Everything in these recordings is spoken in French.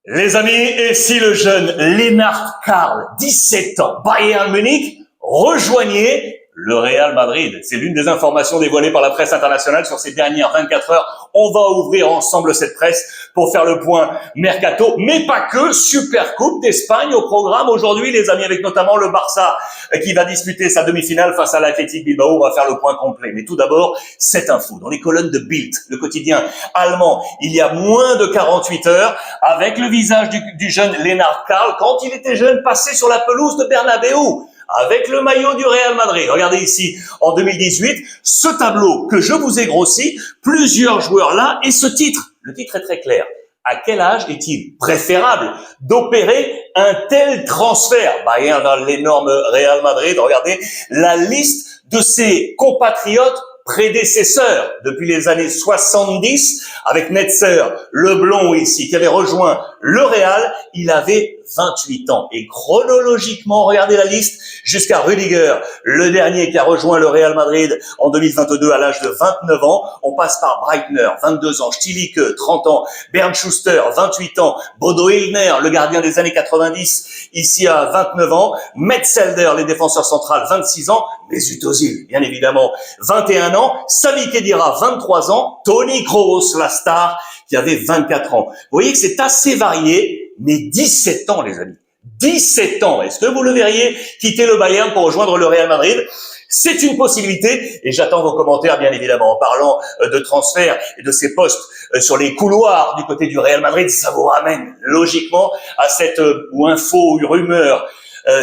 Les amis, et si le jeune Lennart Karl, 17 ans, Bayern Munich, rejoignait le Real Madrid? C'est l'une des informations dévoilées par la presse internationale sur ces dernières 24 heures. On va ouvrir ensemble cette presse pour faire le point mercato, mais pas que. Super Coupe d'Espagne au programme aujourd'hui, les amis, avec notamment le Barça qui va disputer sa demi-finale face à l'Athletic Bilbao. On va faire le point complet. Mais tout d'abord, cette info dans les colonnes de Bild, le quotidien allemand, il y a moins de 48 heures, avec le visage du jeune Lennart Karl, quand il était jeune, passé sur la pelouse de Bernabeu, avec le maillot du Real Madrid. Regardez ici, en 2018, ce tableau que je vous ai grossi, plusieurs joueurs là, et ce titre. Le titre est très clair. À quel âge est-il préférable d'opérer un tel transfert? Bayern dans l'énorme Real Madrid. Regardez la liste de ses compatriotes prédécesseurs depuis les années 70, avec Netzer, le blond ici, qui avait rejoint le Real. Il avait 28 ans. Et chronologiquement, regardez la liste, jusqu'à Rüdiger, le dernier qui a rejoint le Real Madrid en 2022 à l'âge de 29 ans. On passe par Breitner, 22 ans, Stilicke, 30 ans, Bernd Schuster, 28 ans, Bodo Illner, le gardien des années 90, ici à 29 ans, Metzelder, les défenseurs centrales, 26 ans, Mesut Özil, bien évidemment, 21 ans, Sami Khedira, 23 ans, Toni Kroos, la star, qui avait 24 ans. Vous voyez que c'est assez varié, mais 17 ans, les amis. 17 ans. Est-ce que vous le verriez quitter le Bayern pour rejoindre le Real Madrid? C'est une possibilité et j'attends vos commentaires, bien évidemment. En parlant de transfert et de ces postes sur les couloirs du côté du Real Madrid, ça vous ramène logiquement à cette info ou rumeur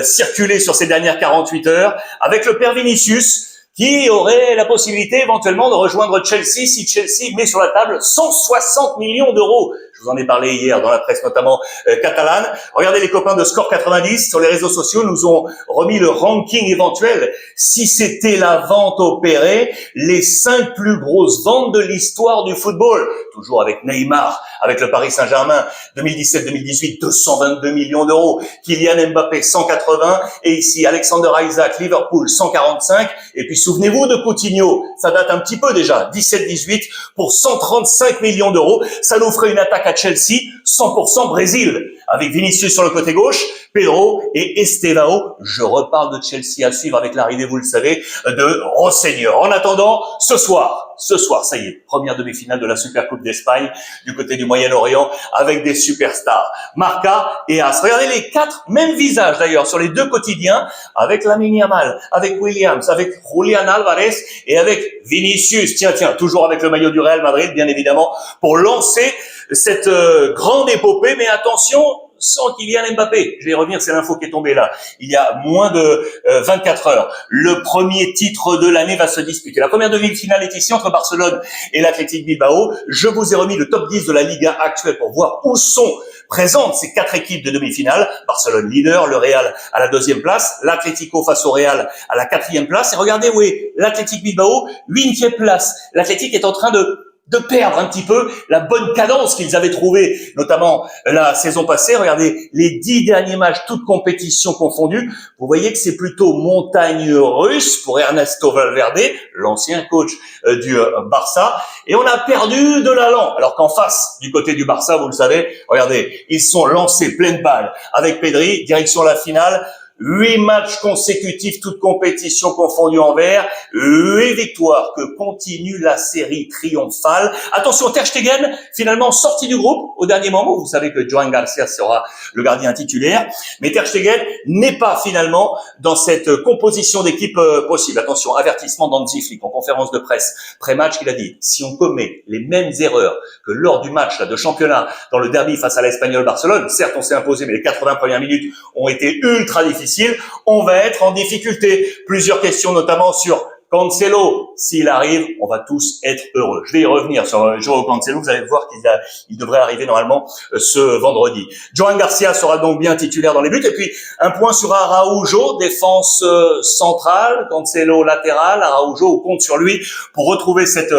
circulée sur ces dernières 48 heures avec le père Vinicius, qui aurait la possibilité éventuellement de rejoindre Chelsea si Chelsea met sur la table 160 millions d'euros. Je vous en ai parlé hier dans la presse notamment catalane. Regardez, les copains de Score 90 sur les réseaux sociaux nous ont remis le ranking éventuel. Si c'était la vente opérée, les 5 plus grosses ventes de l'histoire du football. Toujours avec Neymar, avec le Paris Saint-Germain, 2017-2018, 222 millions d'euros. Kylian Mbappé, 180. Et ici, Alexander Isaac, Liverpool, 145. Et puis, souvenez-vous de Coutinho. Ça date un petit peu déjà. 17-18 pour 135 millions d'euros. Ça nous ferait une attaque à Chelsea, 100% Brésil. Avec Vinicius sur le côté gauche, Pedro et Estevao. Je reparle de Chelsea à suivre avec l'arrivée, vous le savez, de Rosseigneur. En attendant, ce soir, ça y est, première demi-finale de la Super Coupe d'Espagne du côté du Moyen-Orient avec des superstars. Marca et As. Regardez les 4 mêmes visages d'ailleurs sur les 2 quotidiens, avec Lamine Yamal, avec Williams, avec Julián Álvarez et avec Vinicius. Tiens, toujours avec le maillot du Real Madrid, bien évidemment, pour lancer cette grande épopée. Mais attention, sans Kylian Mbappé. Je vais y revenir, c'est l'info qui est tombée là. Il y a moins de 24 heures. Le premier titre de l'année va se disputer. La première demi-finale est ici entre Barcelone et l'Athletic Bilbao. Je vous ai remis le top 10 de la Liga actuelle pour voir où sont présentes ces 4 équipes de demi-finale. Barcelone leader, le Real à la 2e place, l'Atlético face au Real à la 4e place. Et regardez où est l'Athletic Bilbao, 8e place. L'Athletic est en train de perdre un petit peu la bonne cadence qu'ils avaient trouvée, notamment la saison passée. Regardez, les 10 derniers matchs, toutes compétitions confondues. Vous voyez que c'est plutôt montagne russe pour Ernesto Valverde, l'ancien coach du Barça. Et on a perdu de l'allant. Alors qu'en face, du côté du Barça, vous le savez, regardez, ils sont lancés pleine balle avec Pedri, direction la finale. 8 matchs consécutifs, toutes compétitions confondues en vert, 8 victoires, que continue la série triomphale. Attention, Ter Stegen, finalement sorti du groupe au dernier moment. Vous savez que Joan Garcia sera le gardien titulaire, mais Ter Stegen n'est pas finalement dans cette composition d'équipe possible. Attention, avertissement d'Hansi Flick en conférence de presse pré-match, il a dit: si on commet les mêmes erreurs que lors du match de championnat dans le derby face à l'Espagnol Barcelone, certes on s'est imposé, mais les 80 premières minutes ont été ultra difficiles, on va être en difficulté. Plusieurs questions, notamment sur Cancelo. S'il arrive, on va tous être heureux. Je vais y revenir sur Joao Cancelo. Vous allez voir qu'il devrait arriver normalement ce vendredi. Joan Garcia sera donc bien titulaire dans les buts. Et puis, un point sur Araujo, défense centrale, Cancelo latéral. Araujo, on compte sur lui pour retrouver cette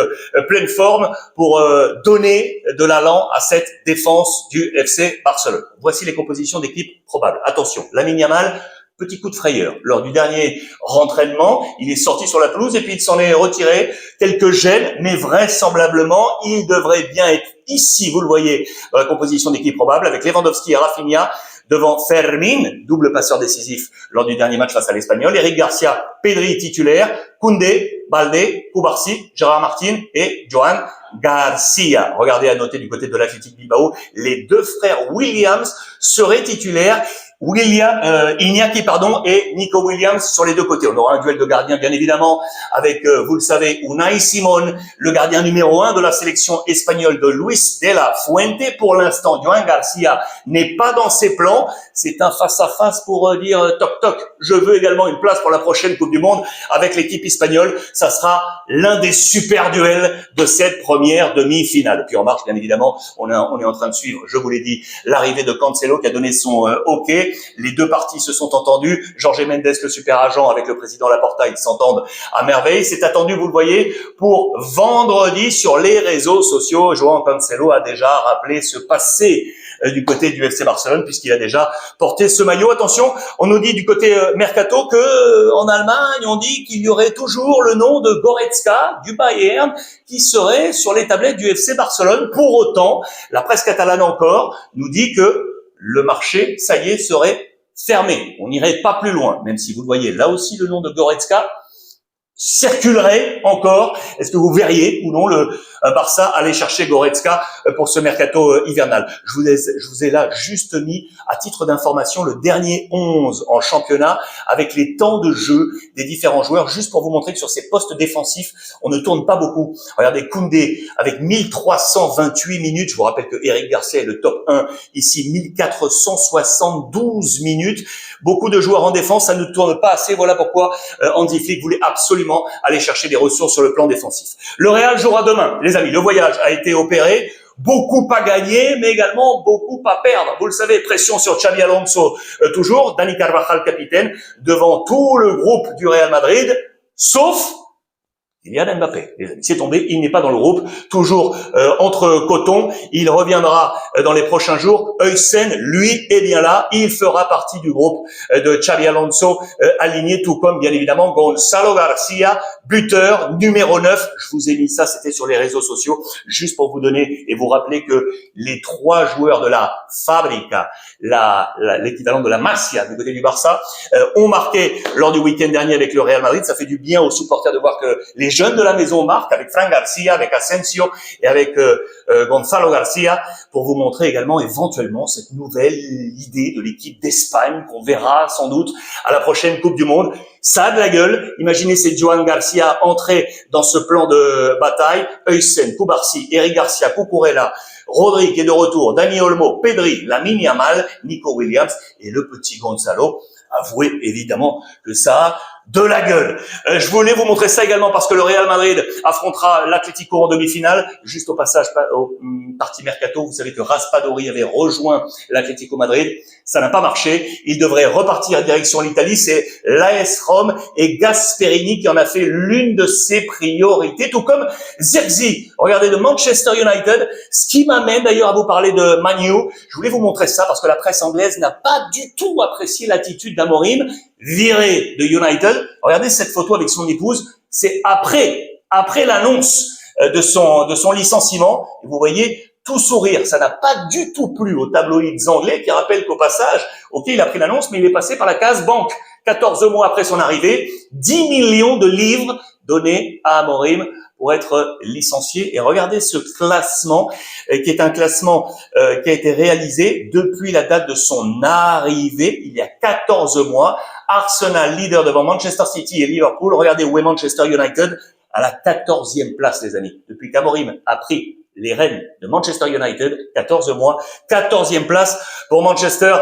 pleine forme, pour donner de l'allant à cette défense du FC Barcelone. Voici les compositions d'équipe probables. Attention, Lamine Yamal, petit coup de frayeur. Lors du dernier rentraînement, il est sorti sur la pelouse et puis il s'en est retiré. Quelques gènes, mais vraisemblablement, il devrait bien être ici, vous le voyez, dans la composition d'équipe probable, avec Lewandowski et Rafinha, devant Fermin, double passeur décisif lors du dernier match face à l'Espagnol, Eric Garcia, Pedri titulaire, Koundé, Balde, Koubarsi, Gérard Martin et Joan Garcia. Regardez à noter du côté de l'Athletic Bilbao, les deux frères Williams seraient titulaires. Iñaki et Nico Williams sur les deux côtés. On aura un duel de gardiens, bien évidemment, avec, vous le savez, Unai Simón, le gardien numéro 1 de la sélection espagnole de Luis de la Fuente. Pour l'instant, Joan Garcia n'est pas dans ses plans. C'est un face-à-face pour dire toc toc. Je veux également une place pour la prochaine Coupe du Monde avec l'équipe espagnole. Ça sera l'un des super duels de cette première demi-finale. Puis en marche, bien évidemment, on est en train de suivre, je vous l'ai dit, l'arrivée de Cancelo qui a donné son OK. Les deux parties se sont entendues. Jorge Mendes, le super agent, avec le président Laporta, ils s'entendent à merveille. C'est attendu, vous le voyez, pour vendredi sur les réseaux sociaux. João Cancelo a déjà rappelé ce passé du côté du FC Barcelone puisqu'il a déjà porté ce maillot. Attention, on nous dit du côté mercato que en Allemagne, on dit qu'il y aurait toujours le nom de Goretzka du Bayern qui serait sur les tablettes du FC Barcelone. Pour autant, la presse catalane encore nous dit que le marché, ça y est, serait fermé. On n'irait pas plus loin, même si vous le voyez, là aussi le nom de Goretzka circulerait encore. Est-ce que vous verriez ou non le Barça aller chercher Goretzka pour ce mercato hivernal? Je vous ai là juste mis à titre d'information le dernier 11 en championnat avec les temps de jeu des différents joueurs, juste pour vous montrer que sur ces postes défensifs, on ne tourne pas beaucoup. Regardez Koundé avec 1328 minutes. Je vous rappelle que Eric Garcia est le top 1 ici, 1472 minutes. Beaucoup de joueurs en défense, ça ne tourne pas assez. Voilà pourquoi Hansi Flick voulait absolument aller chercher des ressources sur le plan défensif. Le Real jouera demain, les amis. Le voyage a été opéré. Beaucoup à gagner, mais également beaucoup à perdre. Vous le savez, pression sur Xabi Alonso toujours. Dani Carvajal, capitaine, devant tout le groupe du Real Madrid, sauf Kylian Mbappé. C'est tombé, il n'est pas dans le groupe, toujours entre cotons. Il reviendra dans les prochains jours. Huysen, lui, est bien là. Il fera partie du groupe de Xabi Alonso, aligné tout comme, bien évidemment, Gonzalo Garcia, buteur numéro 9. Je vous ai mis ça, c'était sur les réseaux sociaux, juste pour vous donner et vous rappeler que les trois joueurs de la Fabrica, l'équivalent de la Masia du côté du Barça, ont marqué lors du week-end dernier avec le Real Madrid. Ça fait du bien aux supporters de voir que les jeunes de la maison marquent avec Fran Garcia, avec Asensio et avec Gonzalo Garcia, pour vous montrer également éventuellement cette nouvelle idée de l'équipe d'Espagne qu'on verra sans doute à la prochaine Coupe du Monde. Ça a de la gueule. Imaginez ces Joan Garcia entrer dans ce plan de bataille. Huysen, Koubarsi, Eric Garcia, Cucurella, Rodri qui est de retour, Dani Olmo, Pedri, Lamine Yamal, Nico Williams et le petit Gonzalo. Avouez évidemment que ça a de la gueule. Je voulais vous montrer ça également parce que le Real Madrid affrontera l'Atlético en demi-finale. Juste au passage, au parti mercato, vous savez que Raspadori avait rejoint l'Atlético Madrid. Ça n'a pas marché. Il devrait repartir en direction l'Italie. C'est l'AS Rome et Gasperini qui en a fait l'une de ses priorités, tout comme Zirkzee. Regardez, de Manchester United. Ce qui m'amène d'ailleurs à vous parler de Man U. Je voulais vous montrer ça parce que la presse anglaise n'a pas du tout apprécié l'attitude d'Amorim, viré de United. Regardez cette photo avec son épouse. C'est après l'annonce de son licenciement. Et vous voyez, tout sourire. Ça n'a pas du tout plu aux tabloïds anglais qui rappellent qu'au passage, ok, il a pris l'annonce, mais il est passé par la case banque. 14 mois après son arrivée, 10 millions de livres donnés à Amorim pour être licencié. Et regardez ce classement, qui est un classement qui a été réalisé depuis la date de son arrivée, il y a 14 mois. Arsenal leader devant Manchester City et Liverpool. Regardez où est Manchester United, à la 14e place, les amis. Depuis qu'Amorim a pris les rênes de Manchester United, 14 mois, 14e place pour Manchester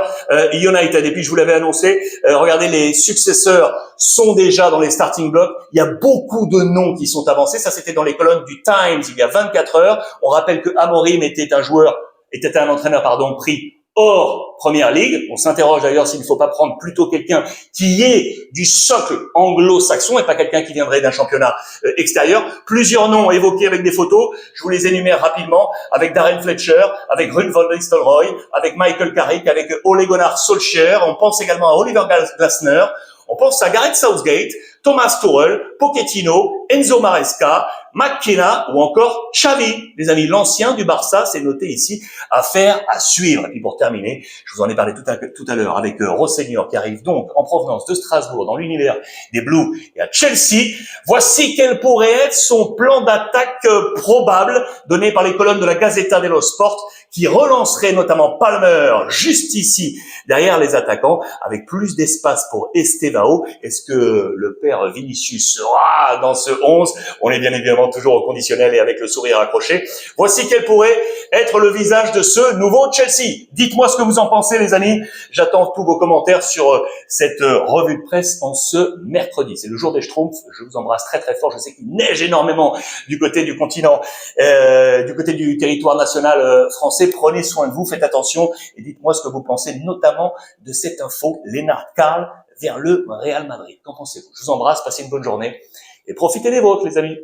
United. Et puis, je vous l'avais annoncé, regardez, les successeurs sont déjà dans les starting blocks. Il y a beaucoup de noms qui sont avancés. Ça, c'était dans les colonnes du Times il y a 24 heures. On rappelle que Amorim était un entraîneur, pris hors Première Ligue. On s'interroge d'ailleurs s'il ne faut pas prendre plutôt quelqu'un qui est du socle anglo-saxon et pas quelqu'un qui viendrait d'un championnat extérieur. Plusieurs noms évoqués avec des photos. Je vous les énumère rapidement. Avec Darren Fletcher, avec Ruud van Nistelrooy, avec Michael Carrick, avec Ole Gunnar Solskjaer. On pense également à Oliver Glasner. On pense à Gareth Southgate, Thomas Tuchel, Pochettino, Enzo Maresca, McKenna ou encore Xavi. Les amis, l'ancien du Barça, c'est noté ici, affaire à suivre. Et puis pour terminer, je vous en ai parlé tout à l'heure avec Rosseigneur qui arrive donc en provenance de Strasbourg dans l'univers des Blues et à Chelsea. Voici quel pourrait être son plan d'attaque probable donné par les colonnes de la Gazzetta dello Sport qui relancerait notamment Palmer juste ici derrière les attaquants avec plus d'espace pour Estevao. Est-ce que le père Vinicius sera dans ce 11? On est bien évidemment toujours au conditionnel et avec le sourire accroché. Voici quel pourrait être le visage de ce nouveau Chelsea. Dites-moi ce que vous en pensez, les amis. J'attends tous vos commentaires sur cette revue de presse en ce mercredi. C'est le jour des Schtroumpfs. Je vous embrasse très très fort. Je sais qu'il neige énormément du côté du continent, du côté du territoire national français. Prenez soin de vous, faites attention et dites-moi ce que vous pensez notamment de cette info. Lennart Karl vers le Real Madrid. Qu'en pensez-vous? Je vous embrasse, passez une bonne journée et profitez des vôtres, les amis.